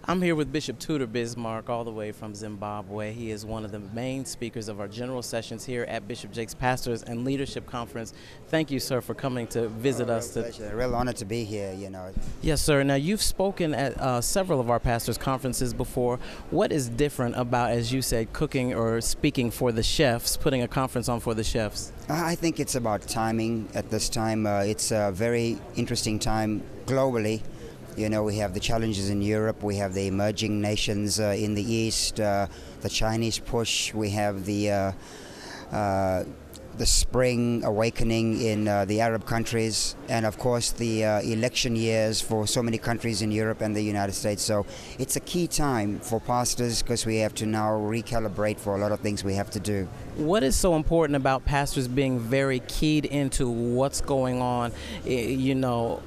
I'm here with Bishop Tudor Bismark, all the way from Zimbabwe. He is one of the main speakers of our general sessions here at Bishop Jake's Pastors and Leadership Conference. Thank you, sir, for coming to visit us. Pleasure. A real honor to be here. Yes, sir. Now, you've spoken at several of our pastors' conferences before. What is different about, as you said, cooking or speaking for the chefs, putting a conference on for the chefs? I think it's about timing at this time. It's a very interesting time globally. We have the challenges in Europe, we have the emerging nations in the East, the Chinese push, we have the spring awakening in the Arab countries, and of course the election years for so many countries in Europe and the United States. So it's a key time for pastors because we have to now recalibrate for a lot of things we have to do. What is so important about pastors being very keyed into what's going on,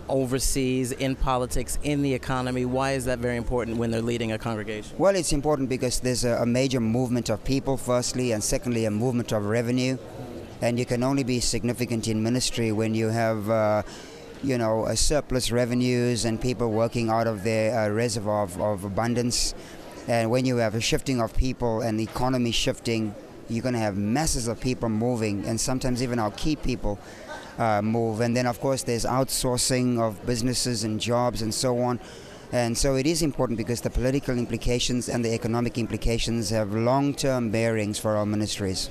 overseas, in politics, in the economy? Why is that very important when they're leading a congregation? Well, it's important because there's a major movement of people, firstly, and secondly, a movement of revenue. And you can only be significant in ministry when you have, a surplus revenues and people working out of their reservoir of abundance. And when you have a shifting of people and the economy shifting, you're going to have masses of people moving, and sometimes even our key people move. And then, of course, there's outsourcing of businesses and jobs and so on. And so it is important because the political implications and the economic implications have long-term bearings for our ministries.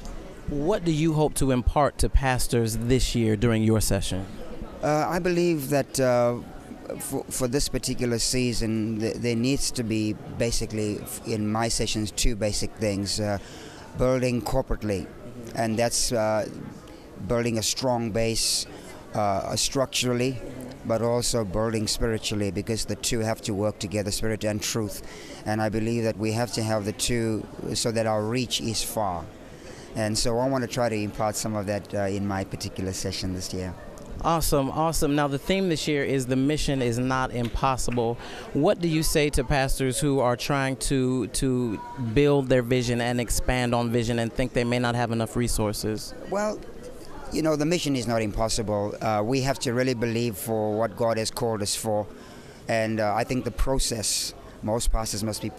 What do you hope to impart to pastors this year during your session? I believe that for this particular season, there needs to be basically, in my sessions, two basic things. Building corporately, and that's building a strong base structurally, but also building spiritually, because the two have to work together, spirit and truth. And I believe that we have to have the two so that our reach is far. And so I want to try to impart some of that in my particular session this year. Awesome. Now, the theme this year is the mission is not impossible. What do you say to pastors who are trying to build their vision and expand on vision and think they may not have enough resources? Well, the mission is not impossible. We have to really believe for what God has called us for. And I think the process, most pastors must be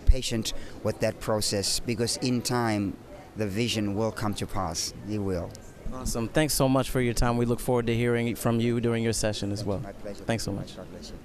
patient with that process, because in time, the vision will come to pass. It will. Awesome. Thanks so much for your time. We look forward to hearing from you during your session as well. My pleasure. Thanks so much. God bless you.